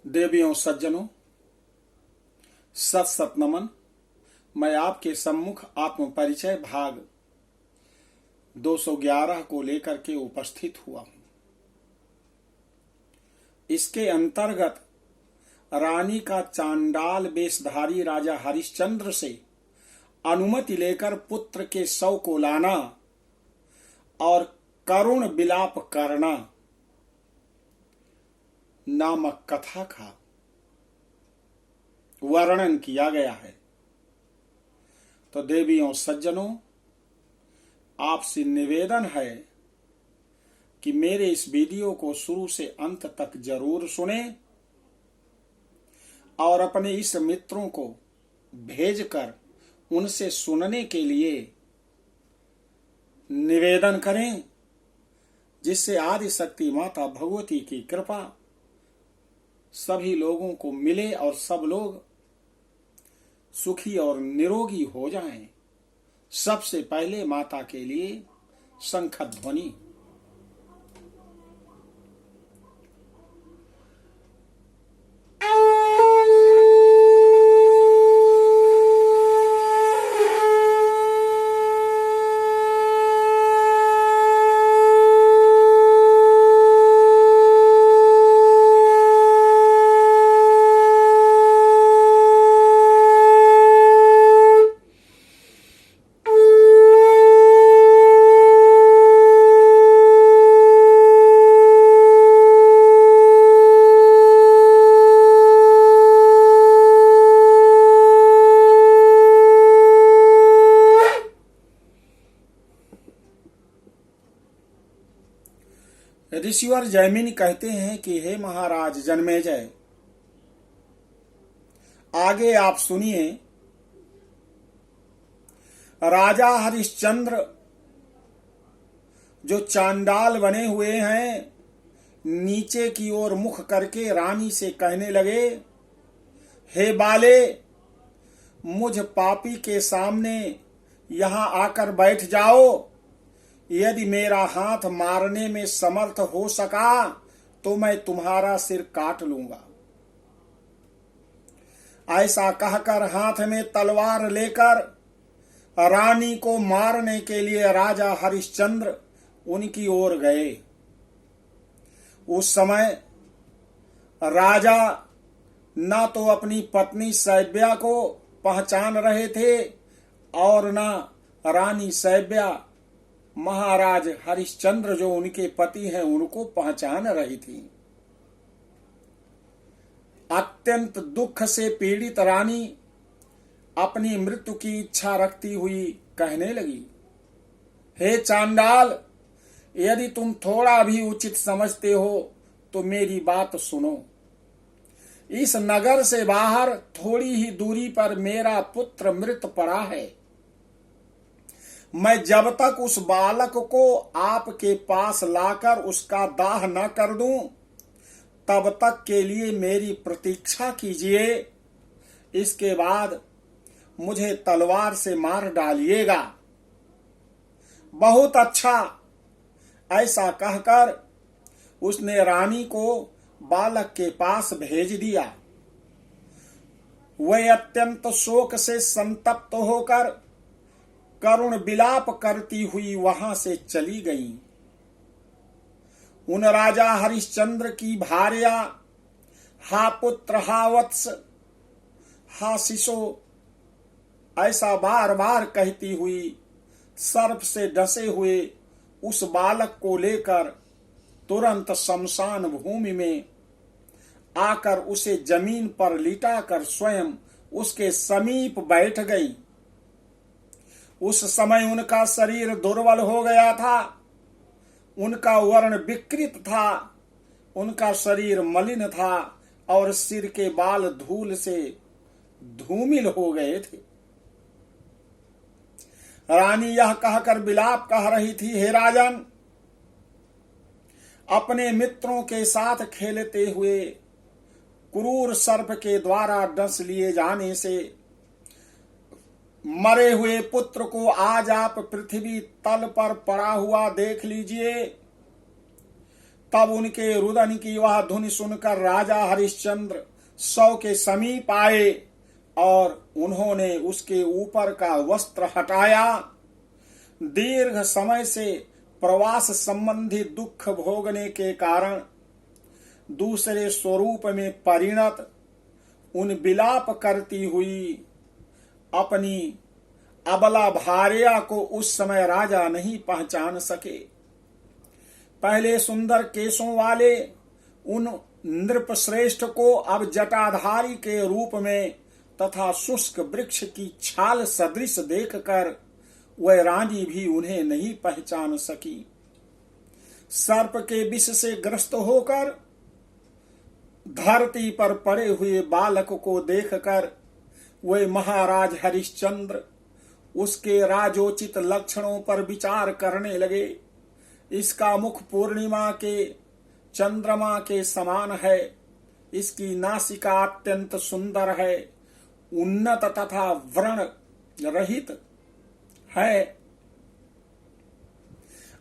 देवियों सज्जनों, सत सत नमन। मैं आपके सम्मुख आत्म परिचय भाग 211 को लेकर के उपस्थित हुआ हूं। इसके अंतर्गत रानी का चांडाल वेशधारी राजा हरिश्चंद्र से अनुमति लेकर पुत्र के शव को लाना और करुण विलाप करना नामक कथा का वर्णन किया गया है। तो देवियों सज्जनों, आपसे निवेदन है कि मेरे इस वीडियो को शुरू से अंत तक जरूर सुने और अपने इस मित्रों को भेजकर उनसे सुनने के लिए निवेदन करें, जिससे आदि शक्ति माता भगवती की कृपा सभी लोगों को मिले और सब लोग सुखी और निरोगी हो जाएं। सबसे पहले माता के लिए शंख ध्वनि। ऋषिवर जैमिनी कहते हैं कि हे महाराज जन्मेजय, आगे आप सुनिए। राजा हरिश्चंद्र जो चांडाल बने हुए हैं, नीचे की ओर मुख करके रानी से कहने लगे, हे बाले, मुझ पापी के सामने यहां आकर बैठ जाओ। यदि मेरा हाथ मारने में समर्थ हो सका तो मैं तुम्हारा सिर काट लूंगा। ऐसा कहकर हाथ में तलवार लेकर रानी को मारने के लिए राजा हरिश्चंद्र उनकी ओर गए। उस समय राजा न तो अपनी पत्नी सैब्या को पहचान रहे थे और न रानी सैब्या महाराज हरिश्चंद्र जो उनके पति हैं उनको पहचान रही थी। अत्यंत दुख से पीड़ित रानी अपनी मृत्यु की इच्छा रखती हुई कहने लगी, हे चांडाल, यदि तुम थोड़ा भी उचित समझते हो तो मेरी बात सुनो। इस नगर से बाहर थोड़ी ही दूरी पर मेरा पुत्र मृत पड़ा है। मैं जब तक उस बालक को आपके पास लाकर उसका दाह न कर दूं, तब तक के लिए मेरी प्रतीक्षा कीजिए। इसके बाद मुझे तलवार से मार डालिएगा। बहुत अच्छा, ऐसा कहकर उसने रानी को बालक के पास भेज दिया। वह अत्यंत शोक से संतप्त होकर करुण विलाप करती हुई वहां से चली गई। उन राजा हरिश्चंद्र की भार्या हा पुत्र, हा वत्स, हा शिशो ऐसा बार बार कहती हुई सर्प से डसे हुए उस बालक को लेकर तुरंत शमशान भूमि में आकर उसे जमीन पर लिटाकर स्वयं उसके समीप बैठ गई। उस समय उनका शरीर दुर्बल हो गया था, उनका वर्ण विकृत था, उनका शरीर मलिन था और सिर के बाल धूल से धूमिल हो गए थे। रानी यह कहकर विलाप कह रही थी, हे राजन, अपने मित्रों के साथ खेलते हुए क्रूर सर्प के द्वारा डस लिए जाने से मरे हुए पुत्र को आज आप पृथ्वी तल पर पड़ा हुआ देख लीजिए। तब उनके रुदन की वह धुन सुनकर राजा हरिश्चंद्र शव के समीप आए और उन्होंने उसके ऊपर का वस्त्र हटाया। दीर्घ समय से प्रवास संबंधी दुख भोगने के कारण दूसरे स्वरूप में परिणत उन विलाप करती हुई अपनी अबला भार्या को उस समय राजा नहीं पहचान सके। पहले सुंदर केशों वाले उन नृपश्रेष्ठ को अब जटाधारी के रूप में तथा शुष्क वृक्ष की छाल सदृश देखकर वह रानी भी उन्हें नहीं पहचान सकी। सर्प के विष से ग्रस्त होकर धरती पर पड़े हुए बालक को देखकर वे महाराज हरिश्चंद्र उसके राजोचित लक्षणों पर विचार करने लगे। इसका मुख पूर्णिमा के चंद्रमा के समान है, इसकी नासिका अत्यंत सुंदर है, उन्नत तथा व्रण रहित है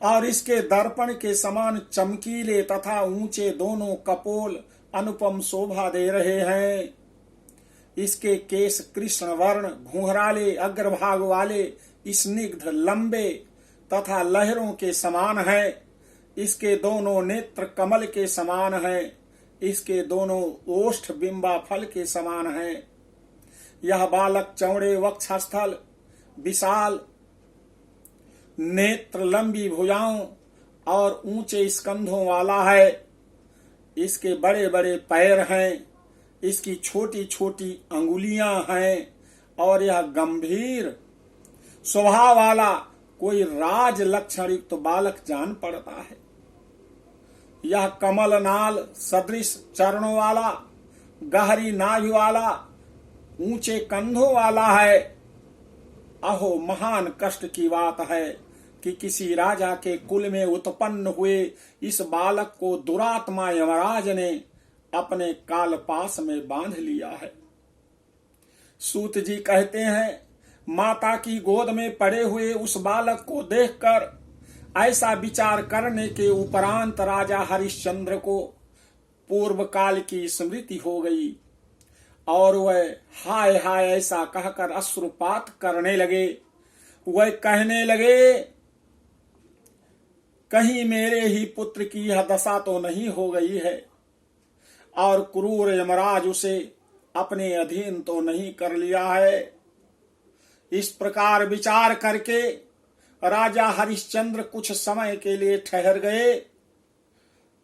और इसके दर्पण के समान चमकीले तथा ऊंचे दोनों कपोल अनुपम शोभा दे रहे हैं। इसके केश कृष्ण वर्ण घुंघराले अग्रभाग वाले स्निग्ध लंबे तथा लहरों के समान है। इसके दोनों नेत्र कमल के समान हैं। इसके दोनों ओष्ठ बिंबा फल के समान हैं। यह बालक चौड़े वक्षस्थल, विशाल नेत्र, लंबी भुजाओं और ऊंचे स्कंधों वाला है। इसके बड़े बड़े पैर हैं, इसकी छोटी छोटी अंगुलियां हैं और यह गंभीर स्वभाव वाला कोई राज लक्षण युक्त बालक जान पड़ता है। यह कमल नाल सदृश चरणों वाला, गहरी नाभि वाला, ऊंचे कंधों वाला है। अहो, महान कष्ट की बात है कि किसी राजा के कुल में उत्पन्न हुए इस बालक को दुरात्मा यमराज ने अपने कालपास में बांध लिया है। सूत जी कहते हैं, माता की गोद में पड़े हुए उस बालक को देखकर ऐसा विचार करने के उपरांत राजा हरिश्चंद्र को पूर्व काल की स्मृति हो गई और वह हाय हाय ऐसा कहकर अश्रुपात करने लगे। वह कहने लगे, कहीं मेरे ही पुत्र की यह दशा तो नहीं हो गई है और क्रूर यमराज उसे अपने अधीन तो नहीं कर लिया है। इस प्रकार विचार करके राजा हरिश्चंद्र कुछ समय के लिए ठहर गए।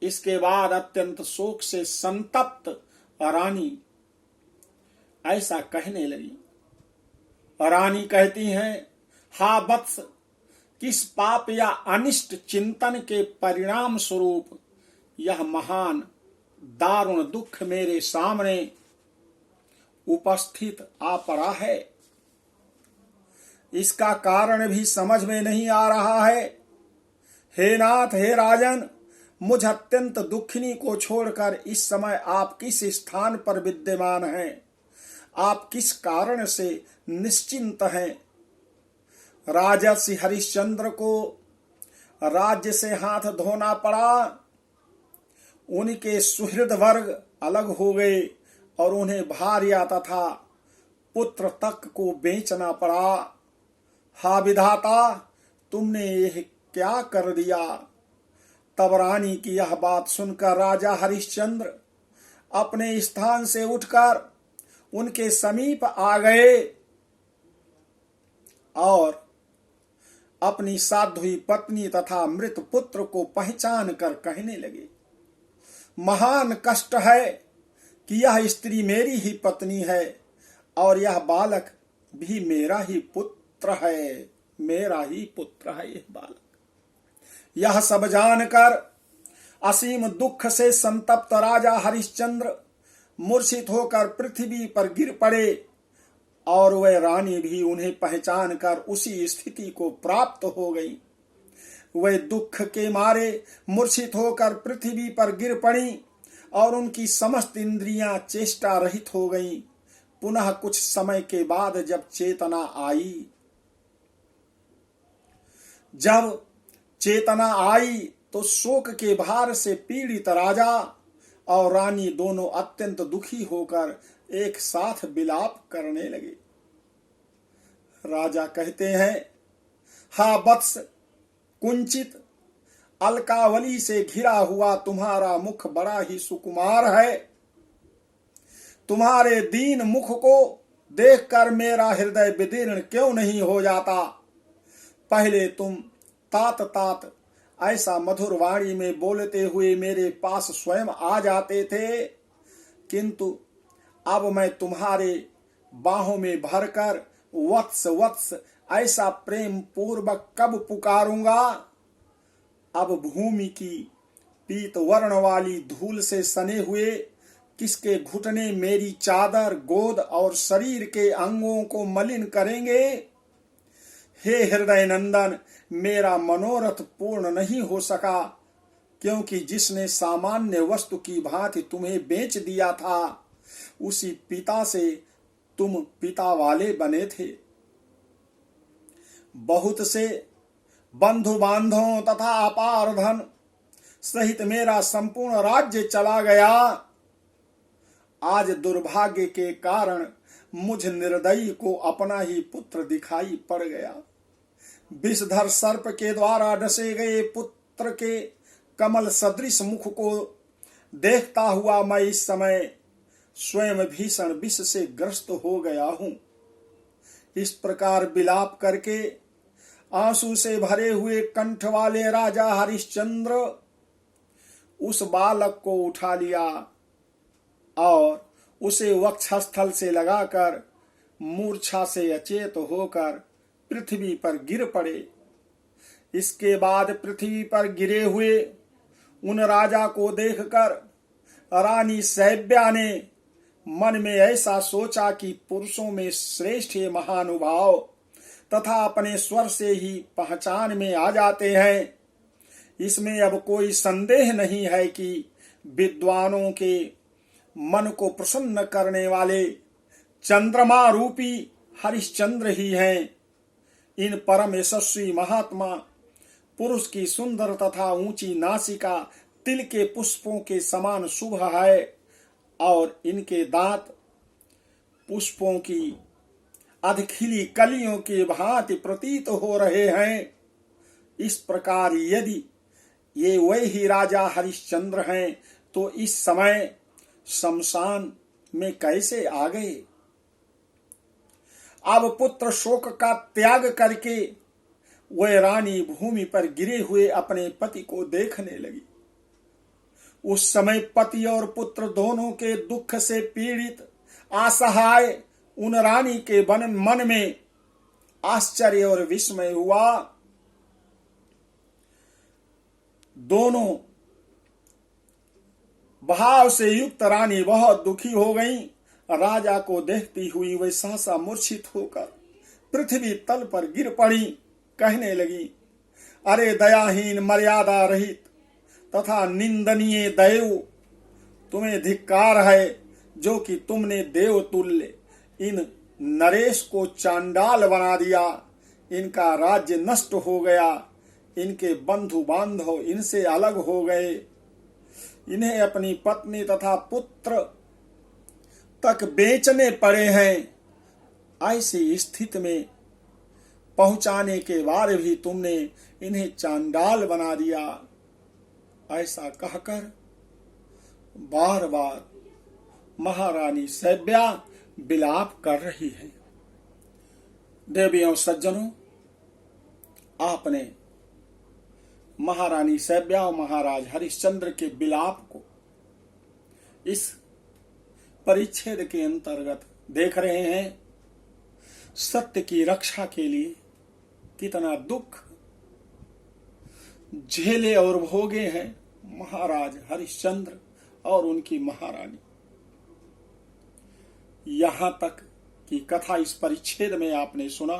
इसके बाद अत्यंत शोक से संतप्त रानी ऐसा कहने लगी। रानी कहती हैं, हा वत्स, किस पाप या अनिष्ट चिंतन के परिणाम स्वरूप यह महान दारुण दुख मेरे सामने उपस्थित आ पड़ा है, इसका कारण भी समझ में नहीं आ रहा है। हे नाथ, हे राजन, मुझ अत्यंत दुखिनी को छोड़कर इस समय आप किस स्थान पर विद्यमान हैं? आप किस कारण से निश्चिंत हैं? राजर्षि हरिश्चंद्र को राज्य से हाथ धोना पड़ा। उनके सुहृद वर्ग अलग हो गए और उन्हें भार्या तथा पुत्र तक को बेचना पड़ा। हा विधाता, तुमने यह क्या कर दिया? तब रानी की यह बात सुनकर राजा हरिश्चंद्र अपने स्थान से उठकर उनके समीप आ गए और अपनी साध्वी हुई पत्नी तथा मृत पुत्र को पहचान कर कहने लगे, महान कष्ट है कि यह स्त्री मेरी ही पत्नी है और यह बालक भी मेरा ही पुत्र है। मेरा ही पुत्र है यह बालक। यह सब जानकर असीम दुख से संतप्त राजा हरिश्चंद्र मूर्छित होकर पृथ्वी पर गिर पड़े और वह रानी भी उन्हें पहचान कर उसी स्थिति को प्राप्त हो गई। वह दुख के मारे मूर्छित होकर पृथ्वी पर गिर पड़ी और उनकी समस्त इंद्रियां चेष्टा रहित हो गईं। पुनः कुछ समय के बाद जब चेतना आई तो शोक के भार से पीड़ित राजा और रानी दोनों अत्यंत दुखी होकर एक साथ विलाप करने लगे। राजा कहते हैं, हा वत्स, कुंचित अलकावली से घिरा हुआ तुम्हारा मुख बड़ा ही सुकुमार है। तुम्हारे दीन मुख को देखकर मेरा हृदय विदीर्ण क्यों नहीं हो जाता। पहले तुम तात तात ऐसा मधुर वाणी में बोलते हुए मेरे पास स्वयं आ जाते थे, किंतु अब मैं तुम्हारे बाहों में भरकर वत्स वत्स ऐसा प्रेम पूर्वक कब पुकारूंगा। अब भूमि की पीत वर्ण वाली धूल से सने हुए किसके घुटने मेरी चादर, गोद और शरीर के अंगों को मलिन करेंगे। हे हृदय नंदन, मेरा मनोरथ पूर्ण नहीं हो सका, क्योंकि जिसने सामान्य वस्तु की भांति तुम्हें बेच दिया था, उसी पिता से तुम पिता वाले बने थे। बहुत से बंधु बांधवों तथा अपार धन सहित मेरा संपूर्ण राज्य चला गया। आज दुर्भाग्य के कारण मुझ निर्दयी को अपना ही पुत्र दिखाई पड़ गया। विषधर सर्प के द्वारा डसे गए पुत्र के कमल सदृश मुख को देखता हुआ मैं इस समय स्वयं भीषण विष से ग्रस्त हो गया हूं। इस प्रकार विलाप करके आंसू से भरे हुए कंठ वाले राजा हरिश्चंद्र उस बालक को उठा लिया और उसे वक्षस्थल से लगाकर मूर्छा से अचेत होकर पृथ्वी पर गिर पड़े। इसके बाद पृथ्वी पर गिरे हुए उन राजा को देखकर रानी सैब्या ने मन में ऐसा सोचा कि पुरुषों में श्रेष्ठ ये महानुभाव तथा अपने स्वर से ही पहचान में आ जाते हैं। इसमें अब कोई संदेह नहीं है कि विद्वानों के मन को प्रसन्न करने वाले चंद्रमा रूपी हरिश्चंद्र ही हैं। इन परम यशस्वी महात्मा पुरुष की सुंदर तथा ऊंची नासिका तिल के पुष्पों के समान शुभ है और इनके दांत पुष्पों की अधखिली कलियों के भांति प्रतीत हो रहे हैं। इस प्रकार यदि ये वही राजा हरिश्चंद्र हैं तो इस समय शमशान में कैसे आ गए। अब पुत्र शोक का त्याग करके वह रानी भूमि पर गिरे हुए अपने पति को देखने लगी। उस समय पति और पुत्र दोनों के दुख से पीड़ित असहाय उन रानी के मन में आश्चर्य और विस्मय हुआ। दोनों भाव से युक्त रानी बहुत दुखी हो गई। राजा को देखती हुई वह सहसा मूर्छित होकर पृथ्वी तल पर गिर पड़ी। कहने लगी, अरे दयाहीन, मर्यादा रहित तथा निंदनीय देव, तुम्हें धिक्कार है जो कि तुमने देवतुल्य इन नरेश को चांडाल बना दिया। इनका राज्य नष्ट हो गया, इनके बंधु बांधव इनसे अलग हो गए, इन्हें अपनी पत्नी तथा पुत्र तक बेचने पड़े हैं। ऐसी स्थिति में पहुंचाने के बाद भी तुमने इन्हें चांडाल बना दिया। ऐसा कहकर बार बार महारानी सैब्या विलाप कर रही है। देवियों सज्जनों, आपने महारानी सैब्या और महाराज हरिश्चंद्र के विलाप को इस परिच्छेद के अंतर्गत देख रहे हैं। सत्य की रक्षा के लिए कितना दुख झेले और भोगे हैं महाराज हरिश्चंद्र और उनकी महारानी। यहां तक की कथा इस परिच्छेद में आपने सुना।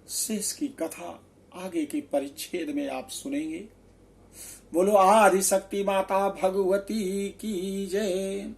शेष की कथा आगे के परिच्छेद में आप सुनेंगे। बोलो आदि शक्ति माता भगवती की जय।